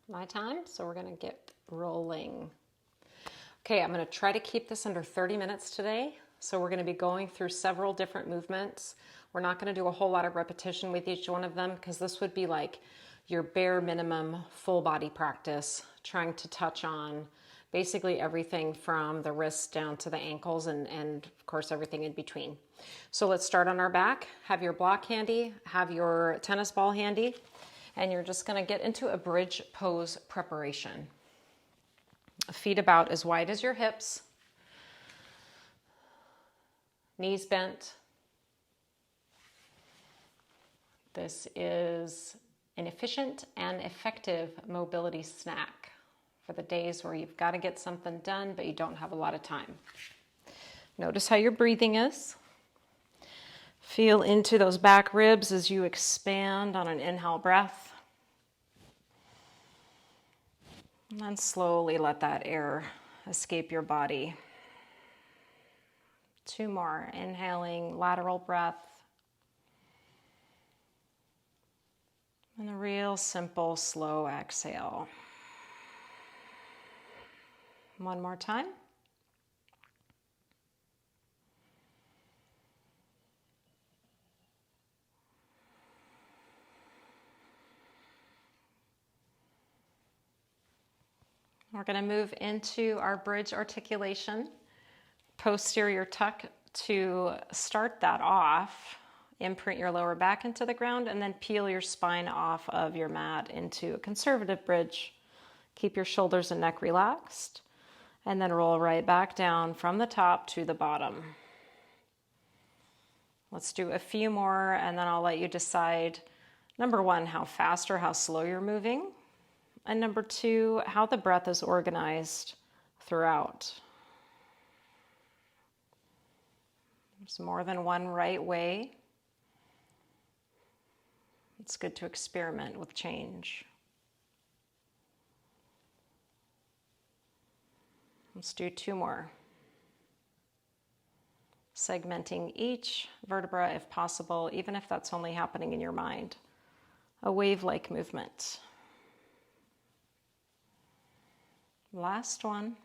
my time, so we're gonna get rolling. Okay, I'm gonna try to keep this under 30 minutes today. So we're gonna be going through several different movements. We're not gonna do a whole lot of repetition with each one of them because this would be like your bare minimum full body practice, trying to touch on basically everything from the wrists down to the ankles and of course everything in between. So let's start on our back. Have your block handy, have your tennis ball handy, and you're just gonna get into a bridge pose preparation. Feet about as wide as your hips, knees bent. This is an efficient and effective mobility snack for the days where you've got to get something done, but you don't have a lot of time. Notice how your breathing is. Feel into those back ribs as you expand on an inhale breath. And then slowly let that air escape your body. 2 more. Inhaling, lateral breath. And a real simple, slow exhale. 1 more time. We're going to move into our bridge articulation, posterior tuck. To start that off, imprint your lower back into the ground and then peel your spine off of your mat into a conservative bridge. Keep your shoulders and neck relaxed and then roll right back down from the top to the bottom. Let's do a few more and then I'll let you decide, number 1, how fast or how slow you're moving, and number 2, how the breath is organized throughout. There's more than one right way. It's good to experiment with change. Let's do 2 more. Segmenting each vertebra if possible, even if that's only happening in your mind. A wave-like movement. Last one.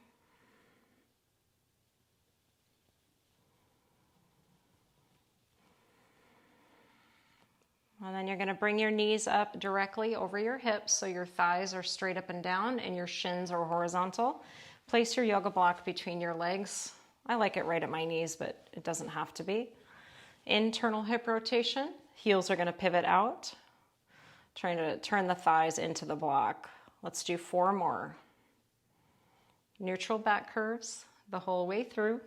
And then you're going to bring your knees up directly over your hips so your thighs are straight up and down and your shins are horizontal. Place your yoga block between your legs. I like it right at my knees, but it doesn't have to be. Internal hip rotation. Heels are going to pivot out. Trying to turn the thighs into the block. Let's do 4 more. Neutral back curves the whole way through.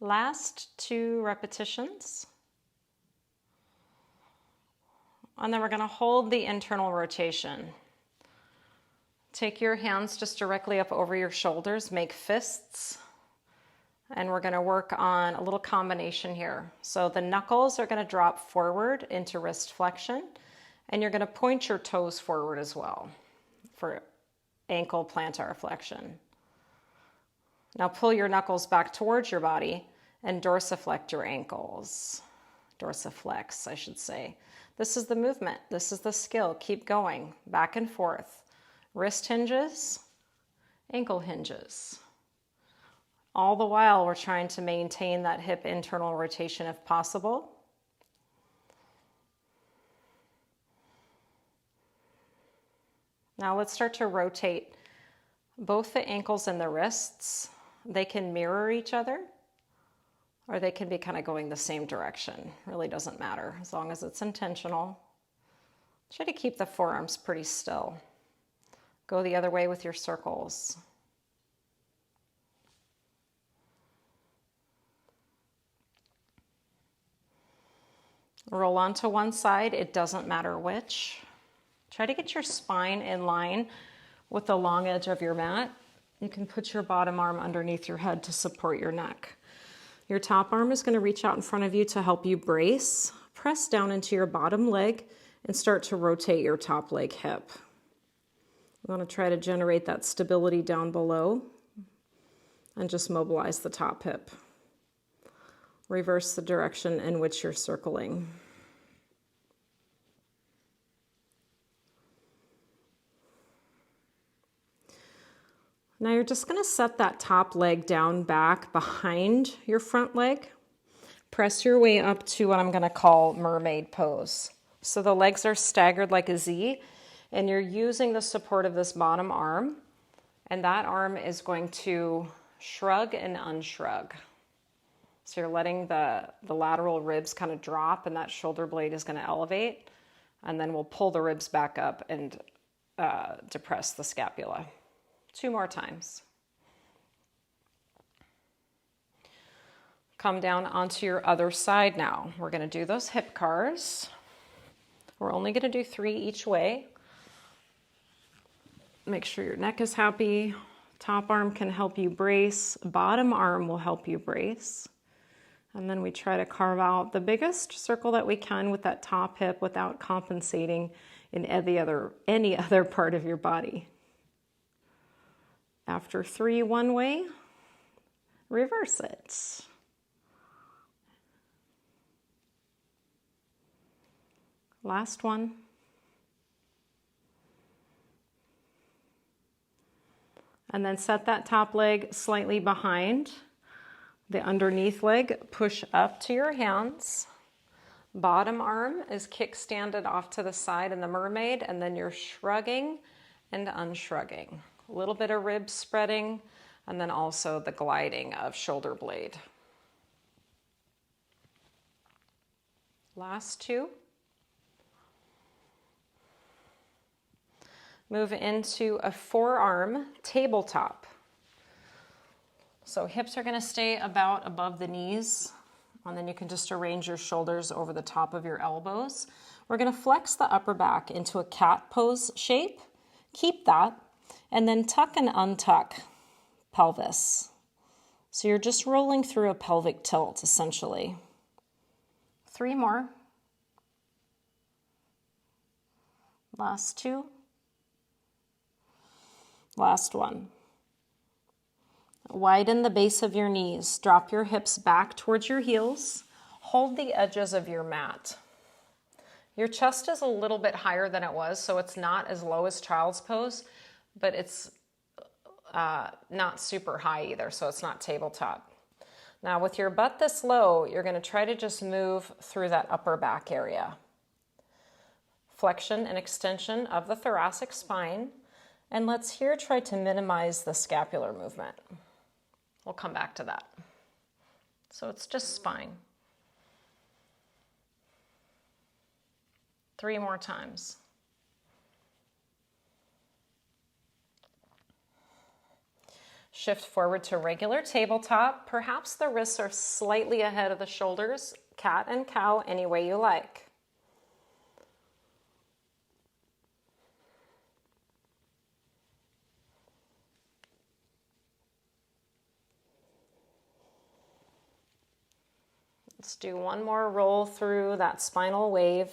Last 2 repetitions. And then we're going to hold the internal rotation. Take your hands just directly up over your shoulders, make fists. And we're going to work on a little combination here. So the knuckles are going to drop forward into wrist flexion. And you're going to point your toes forward as well for ankle plantar flexion. Now pull your knuckles back towards your body and dorsiflect your ankles. Dorsiflex, I should say. This is the movement. This is the skill. Keep going. Back and forth. Wrist hinges, ankle hinges. All the while we're trying to maintain that hip internal rotation if possible. Now let's start to rotate both the ankles and the wrists. They can mirror each other, or they can be kind of going the same direction. Really doesn't matter, as long as it's intentional. Try to keep the forearms pretty still. Go the other way with your circles. Roll onto one side, it doesn't matter which. Try to get your spine in line with the long edge of your mat. You can put your bottom arm underneath your head to support your neck. Your top arm is going to reach out in front of you to help you brace. Press down into your bottom leg and start to rotate your top leg hip. You want to try to generate that stability down below and just mobilize the top hip. Reverse the direction in which you're circling. Now you're just going to set that top leg down back behind your front leg. Press your way up to what I'm going to call Mermaid Pose. So the legs are staggered like a Z, and you're using the support of this bottom arm, and that arm is going to shrug and unshrug. So you're letting the lateral ribs kind of drop, and that shoulder blade is going to elevate, and then we'll pull the ribs back up and depress the scapula. 2 more times. Come down onto your other side now. We're going to do those hip cars. We're only going to do 3 each way. Make sure your neck is happy. Top arm can help you brace. Bottom arm will help you brace. And then we try to carve out the biggest circle that we can with that top hip without compensating in any other part of your body. After 3 one way, reverse it. Last one. And then set that top leg slightly behind the underneath leg. Push up to your hands. Bottom arm is kickstanded off to the side in the mermaid, and then you're shrugging and unshrugging. A little bit of rib spreading, and then also the gliding of shoulder blade. Last 2. Move into a forearm tabletop. So hips are going to stay about above the knees, and then you can just arrange your shoulders over the top of your elbows. We're going to flex the upper back into a cat pose shape. Keep that, and then tuck and untuck pelvis. So you're just rolling through a pelvic tilt, essentially. 3 more. Last 2. Last one. Widen the base of your knees. Drop your hips back towards your heels. Hold the edges of your mat. Your chest is a little bit higher than it was, so it's not as low as child's pose, but it's not super high either, so it's not tabletop. Now with your butt this low, you're going to try to just move through that upper back area. Flexion and extension of the thoracic spine. And let's here try to minimize the scapular movement. We'll come back to that. So it's just spine. 3 more times. Shift forward to regular tabletop. Perhaps the wrists are slightly ahead of the shoulders. Cat and cow, any way you like. Let's do one more roll through that spinal wave.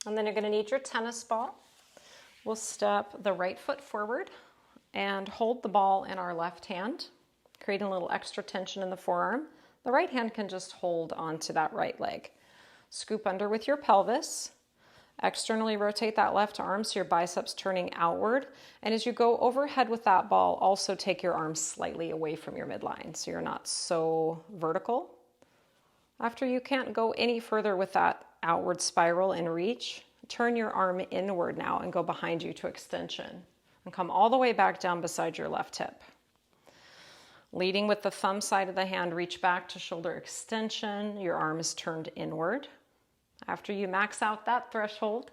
And then you're going to need your tennis ball. We'll step the right foot forward and hold the ball in our left hand, creating a little extra tension in the forearm. The right hand can just hold onto that right leg. Scoop under with your pelvis. Externally rotate that left arm so your biceps turning outward. And as you go overhead with that ball, also take your arms slightly away from your midline so you're not so vertical. After you can't go any further with that outward spiral and reach, turn your arm inward now and go behind you to extension. And come all the way back down beside your left hip. Leading with the thumb side of the hand, reach back to shoulder extension. Your arm is turned inward. After you max out that threshold,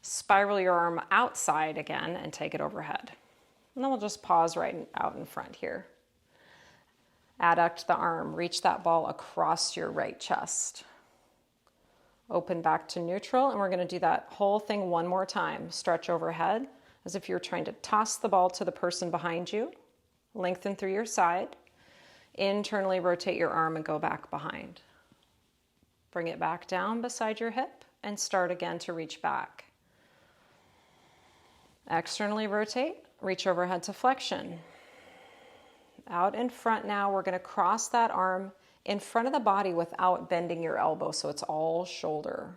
spiral your arm outside again and take it overhead. And then we'll just pause right out in front here. Adduct the arm, reach that ball across your right chest. Open back to neutral, and we're going to do that whole thing one more time. Stretch overhead as if you're trying to toss the ball to the person behind you. Lengthen through your side. Internally rotate your arm and go back behind. Bring it back down beside your hip and start again to reach back. Externally rotate, reach overhead to flexion. Out in front now, we're going to cross that arm in front of the body without bending your elbow, so it's all shoulder.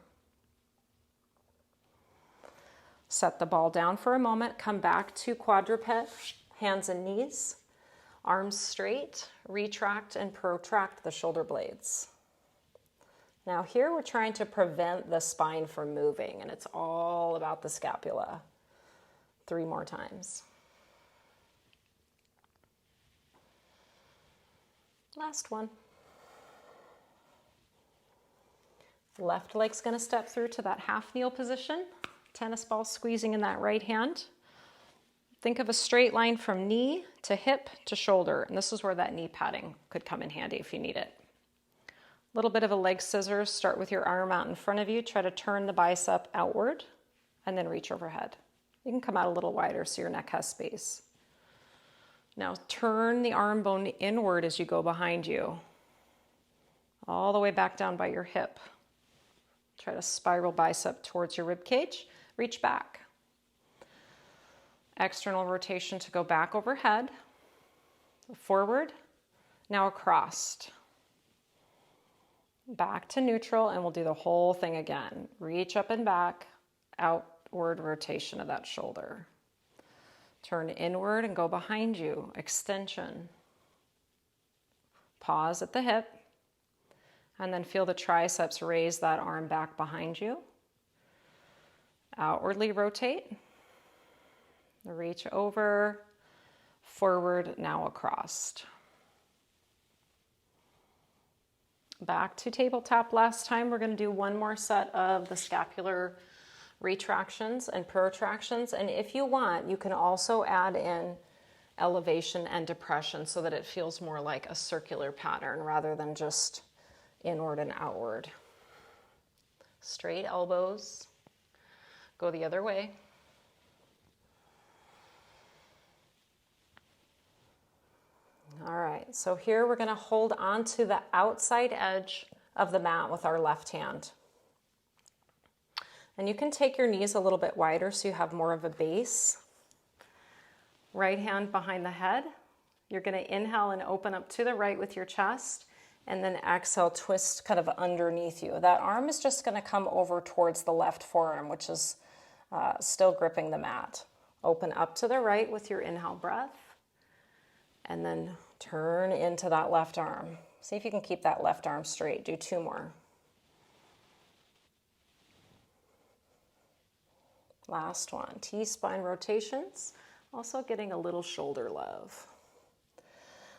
Set the ball down for a moment, come back to quadruped, hands and knees, arms straight, retract and protract the shoulder blades. Now here we're trying to prevent the spine from moving, and it's all about the scapula. 3 more times. Last one. Left leg's going to step through to that half kneel position. Tennis ball squeezing in that right hand. Think of a straight line from knee to hip to shoulder, and this is where that knee padding could come in handy if you need it. A little bit of a leg scissors. Start with your arm out in front of you. Try to turn the bicep outward and then reach overhead. You can come out a little wider so your neck has space. Now turn the arm bone inward as you go behind you, all the way back down by your hip. Try to spiral bicep towards your rib cage. Reach back. External rotation to go back overhead, forward, now across. Back to neutral, and we'll do the whole thing again. Reach up and back, outward rotation of that shoulder. Turn inward and go behind you, extension. Pause at the hip, and then feel the triceps raise that arm back behind you. Outwardly rotate. Reach over, forward, now across. Back to tabletop last time. We're going to do one more set of the scapular retractions and protractions. And if you want, you can also add in elevation and depression so that it feels more like a circular pattern rather than just inward and outward. Straight elbows. Go the other way. All right, so here we're going to hold on to the outside edge of the mat with our left hand. And you can take your knees a little bit wider so you have more of a base. Right hand behind the head. You're going to inhale and open up to the right with your chest, and then exhale, twist kind of underneath you. That arm is just going to come over towards the left forearm, which is still gripping the mat. Open up to the right with your inhale breath, and then turn into that left arm. See if you can keep that left arm straight. Do 2 more. Last one, T-spine rotations. Also getting a little shoulder love.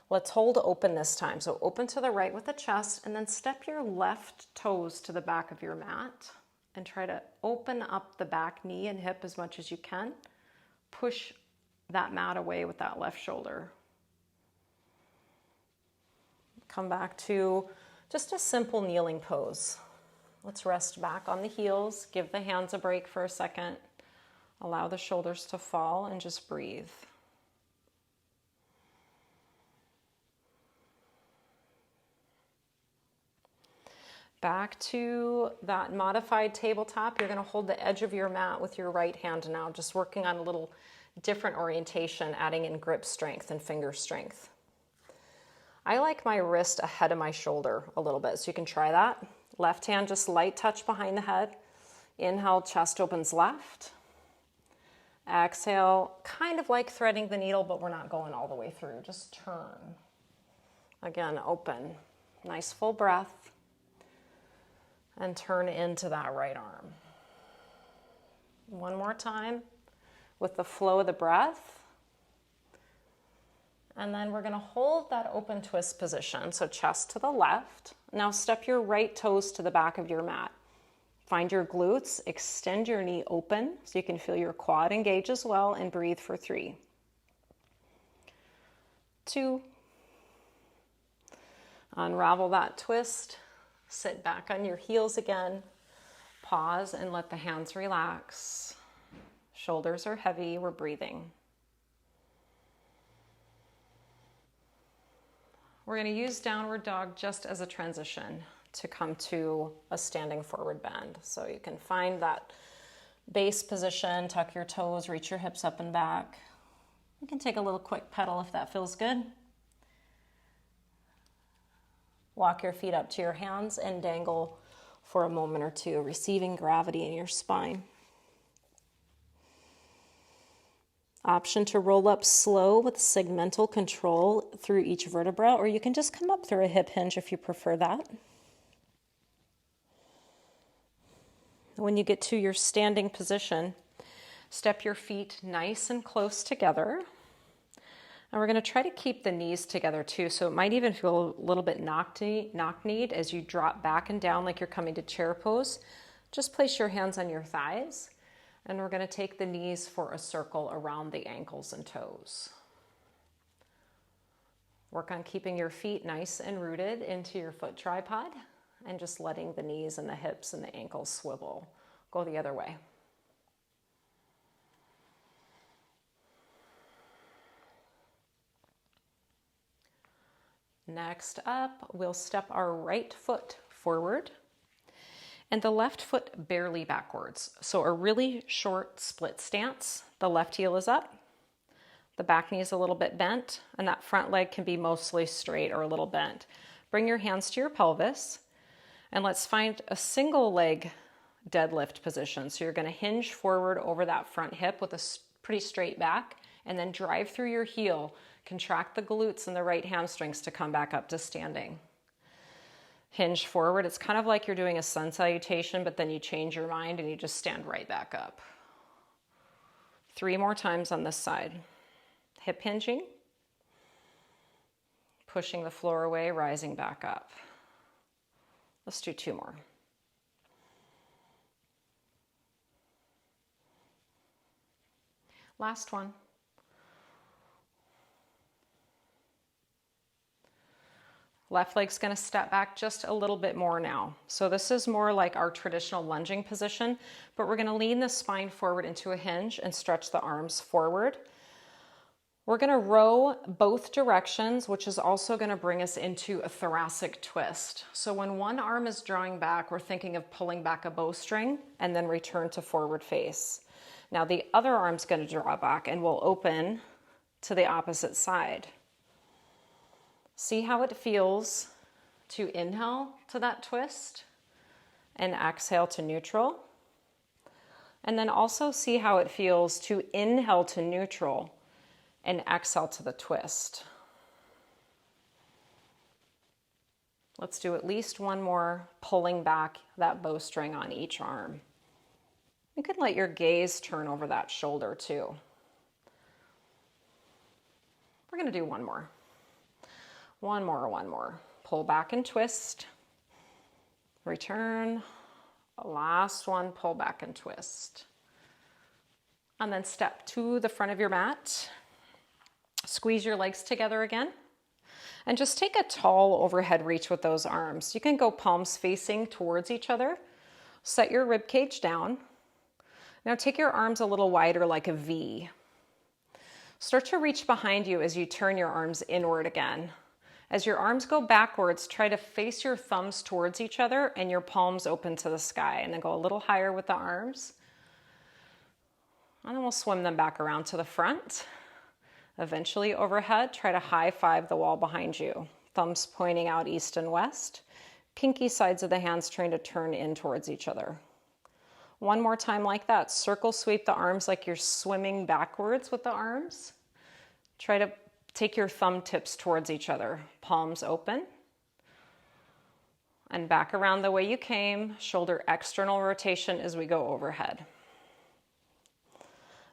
Let's hold open this time. So open to the right with the chest, and then step your left toes to the back of your mat and try to open up the back knee and hip as much as you can. Push that mat away with that left shoulder. Come back to just a simple kneeling pose. Let's rest back on the heels. Give the hands a break for a second. Allow the shoulders to fall and just breathe. Back to that modified tabletop. You're going to hold the edge of your mat with your right hand now, just working on a little different orientation, adding in grip strength and finger strength. I like my wrist ahead of my shoulder a little bit, so you can try that. Left hand, just light touch behind the head. Inhale, chest opens left. Exhale, kind of like threading the needle, but we're not going all the way through. Just turn. Again, open. Nice full breath. And turn into that right arm. One more time with the flow of the breath. And then we're going to hold that open twist position, so chest to the left. Now step your right toes to the back of your mat. Find your glutes, extend your knee open so you can feel your quad engage as well, and breathe for 3, 2. Unravel that twist. Sit back on your heels again. Pause and let the hands relax. Shoulders are heavy. We're breathing. We're going to use downward dog just as a transition to come to a standing forward bend. So you can find that base position, tuck your toes, reach your hips up and back. You can take a little quick pedal if that feels good. Walk your feet up to your hands and dangle for a moment or two, receiving gravity in your spine. Option to roll up slow with segmental control through each vertebra, or you can just come up through a hip hinge if you prefer that. When you get to your standing position, step your feet nice and close together. And we're going to try to keep the knees together too, so it might even feel a little bit knock-kneed as you drop back and down like you're coming to chair pose. Just place your hands on your thighs, and we're going to take the knees for a circle around the ankles and toes. Work on keeping your feet nice and rooted into your foot tripod, and just letting the knees and the hips and the ankles swivel. Go the other way. Next up, we'll step our right foot forward and the left foot barely backwards. So a really short split stance. The left heel is up, the back knee is a little bit bent, and that front leg can be mostly straight or a little bent. Bring your hands to your pelvis, and let's find a single leg deadlift position. So you're going to hinge forward over that front hip with a pretty straight back, and then drive through your heel. Contract the glutes and the right hamstrings to come back up to standing. Hinge forward. It's kind of like you're doing a sun salutation, but then you change your mind and you just stand right back up. 3 more times on this side. Hip hinging. Pushing the floor away, rising back up. Let's do 2 more. Last one. Left leg's going to step back just a little bit more now. So this is more like our traditional lunging position, but we're going to lean the spine forward into a hinge and stretch the arms forward. We're going to row both directions, which is also going to bring us into a thoracic twist. So when one arm is drawing back, we're thinking of pulling back a bowstring and then return to forward face. Now the other arm's going to draw back and we'll open to the opposite side. See how it feels to inhale to that twist and exhale to neutral. And then also see how it feels to inhale to neutral and exhale to the twist. Let's do at least one more, pulling back that bowstring on each arm. You can let your gaze turn over that shoulder too. We're going to do one more. One more. Pull back and twist. Return. Last one, pull back and twist. And then step to the front of your mat. Squeeze your legs together again. And just take a tall overhead reach with those arms. You can go palms facing towards each other. Set your rib cage down. Now take your arms a little wider like a V. Start to reach behind you as you turn your arms inward again. As your arms go backwards, try to face your thumbs towards each other and your palms open to the sky, and then go a little higher with the arms. And then we'll swim them back around to the front. Eventually overhead, try to high five the wall behind you. Thumbs pointing out east and west. Pinky sides of the hands trying to turn in towards each other. One more time like that. Circle sweep the arms like you're swimming backwards with the arms. Try to take your thumb tips towards each other. Palms open. And back around the way you came. Shoulder external rotation as we go overhead.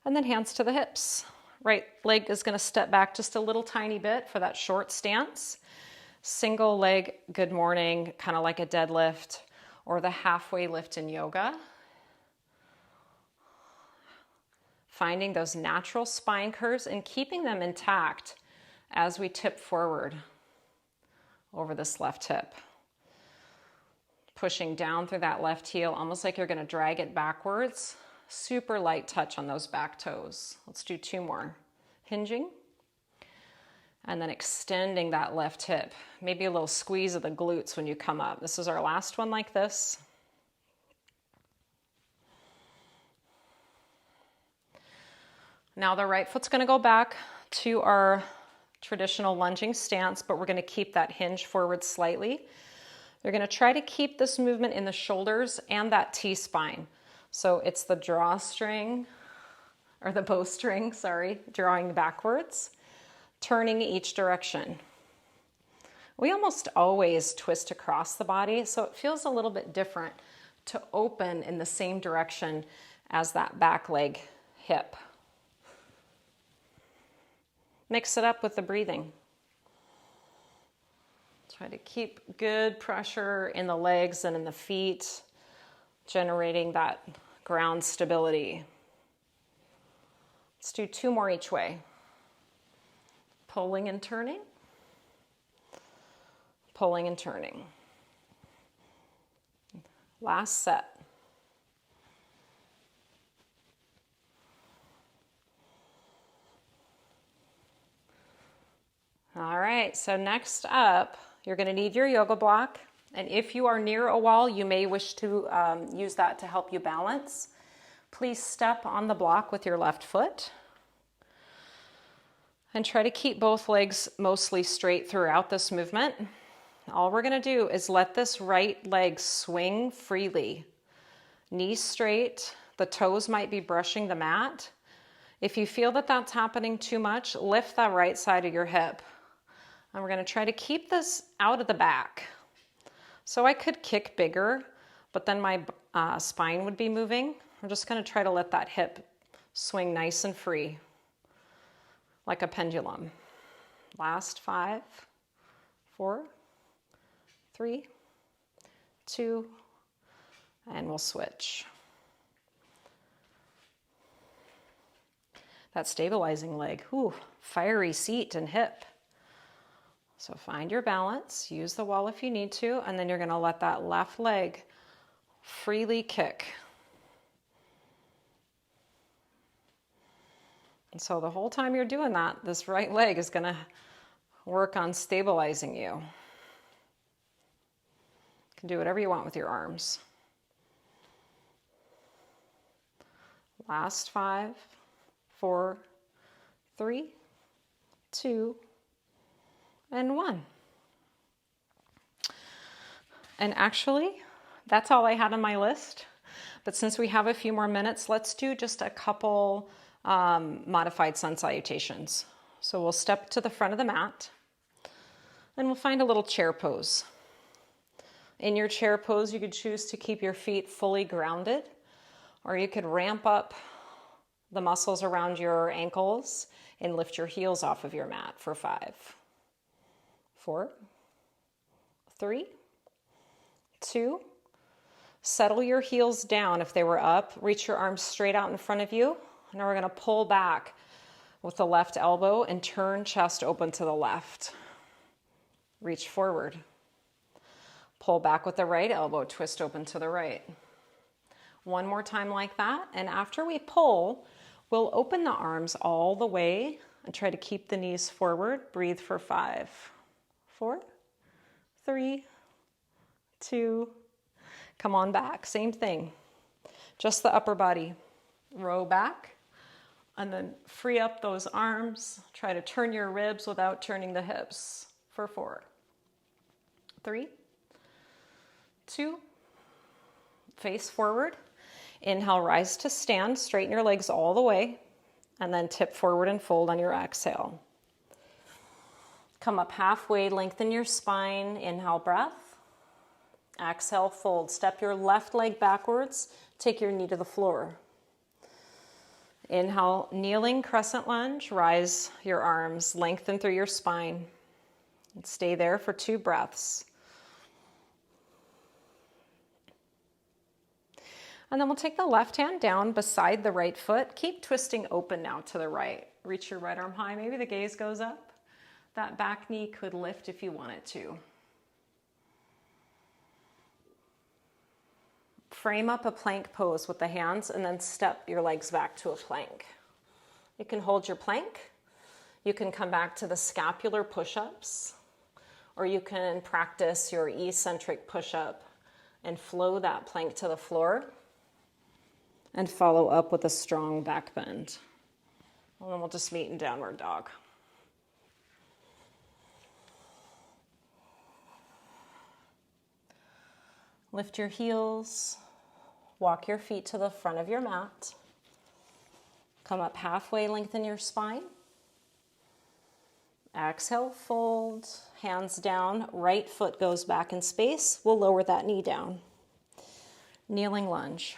And then hands to the hips. Right leg is going to step back just a little tiny bit for that short stance. Single leg good morning, kind of like a deadlift or the halfway lift in yoga. Finding those natural spine curves and keeping them intact as we tip forward over this left hip. Pushing down through that left heel, almost like you're going to drag it backwards. Super light touch on those back toes. Let's do 2 more. Hinging. And then extending that left hip. Maybe a little squeeze of the glutes when you come up. This is our last one like this. Now the right foot's going to go back to our traditional lunging stance, but we're going to keep that hinge forward slightly. You're going to try to keep this movement in the shoulders and that T-spine. So it's the drawstring or the bowstring, sorry, drawing backwards, turning each direction. We almost always twist across the body, so it feels a little bit different to open in the same direction as that back leg hip. Mix it up with the breathing. Try to keep good pressure in the legs and in the feet, generating that ground stability. Let's do 2 more each way. Pulling and turning. Pulling and turning. Last set. All right, so next up, you're going to need your yoga block. And if you are near a wall, you may wish to use that to help you balance. Please step on the block with your left foot. And try to keep both legs mostly straight throughout this movement. All we're going to do is let this right leg swing freely. Knees straight, the toes might be brushing the mat. If you feel that that's happening too much, lift that right side of your hip. And we're going to try to keep this out of the back. So I could kick bigger, but then my spine would be moving. I'm just going to try to let that hip swing nice and free, like a pendulum. Last 5, 4, 3, 2, and we'll switch. That stabilizing leg, ooh, fiery seat and hip. So find your balance, use the wall if you need to, and then you're going to let that left leg freely kick. And so the whole time you're doing that, this right leg is going to work on stabilizing you. You can do whatever you want with your arms. Last 5, 4, 3, 2, and 1. And actually, that's all I had on my list. But since we have a few more minutes, let's do just a couple modified sun salutations. So we'll step to the front of the mat and we'll find a little chair pose. In your chair pose, you could choose to keep your feet fully grounded, or you could ramp up the muscles around your ankles and lift your heels off of your mat for 5, 4, 3, 2. Settle your heels down if they were up. Reach your arms straight out in front of you. Now we're going to pull back with the left elbow and turn chest open to the left. Reach forward. Pull back with the right elbow, twist open to the right. One more time like that. And after we pull, we'll open the arms all the way and try to keep the knees forward. Breathe for 5, 4, 3, 2. Come on back. Same thing. Just the upper body. Row back. And then free up those arms. Try to turn your ribs without turning the hips for 4, 3, 2. Face forward. Inhale, rise to stand. Straighten your legs all the way. And then tip forward and fold on your exhale. Come up halfway, lengthen your spine. Inhale, breath. Exhale, fold. Step your left leg backwards. Take your knee to the floor. Inhale, kneeling crescent lunge. Rise your arms, lengthen through your spine. And stay there for 2 breaths. And then we'll take the left hand down beside the right foot. Keep twisting open now to the right. Reach your right arm high. Maybe the gaze goes up. That back knee could lift if you want it to. Frame up a plank pose with the hands and then step your legs back to a plank. You can hold your plank. You can come back to the scapular push-ups, or you can practice your eccentric push-up and flow that plank to the floor and follow up with a strong back bend. And then we'll just meet in downward dog. Lift your heels. Walk your feet to the front of your mat. Come up halfway, lengthen your spine. Exhale, fold, hands down, right foot goes back in space. We'll lower that knee down. Kneeling lunge.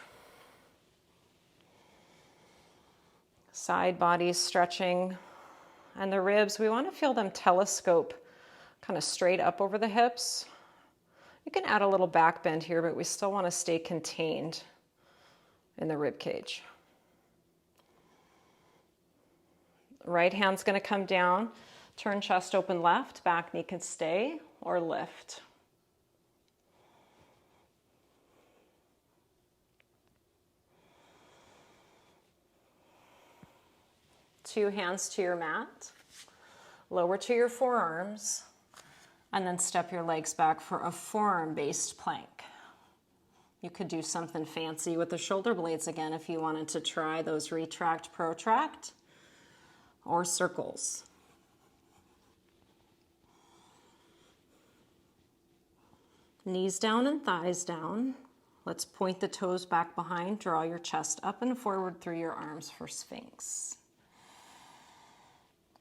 Side body stretching. And the ribs, we want to feel them telescope kind of straight up over the hips. You can add a little back bend here, but we still want to stay contained in the rib cage. Right hand's going to come down. Turn chest open left, back knee can stay or lift. Two hands to your mat. Lower to your forearms. And then step your legs back for a forearm-based plank. You could do something fancy with the shoulder blades again if you wanted to try those retract, protract, or circles. Knees down and thighs down. Let's point the toes back behind. Draw your chest up and forward through your arms for Sphinx.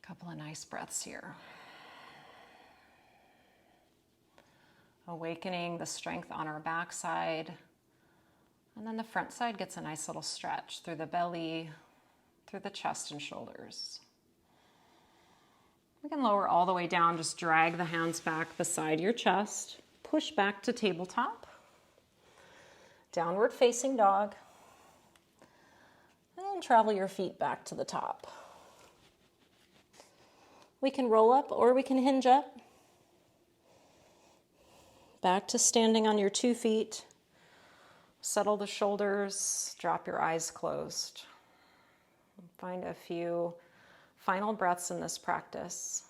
A couple of nice breaths here. Awakening the strength on our backside. And then the front side gets a nice little stretch through the belly, through the chest and shoulders. We can lower all the way down, just drag the hands back beside your chest. Push back to tabletop. Downward facing dog. And travel your feet back to the top. We can roll up or we can hinge up. Back to standing on your 2 feet. Settle the shoulders, drop your eyes closed. Find a few final breaths in this practice.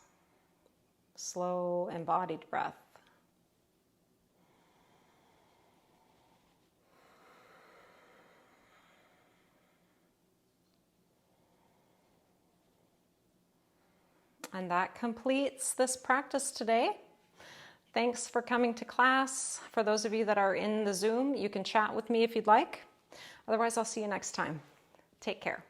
Slow, embodied breath. And that completes this practice today. Thanks for coming to class. For those of you that are in the Zoom, you can chat with me if you'd like. Otherwise, I'll see you next time. Take care.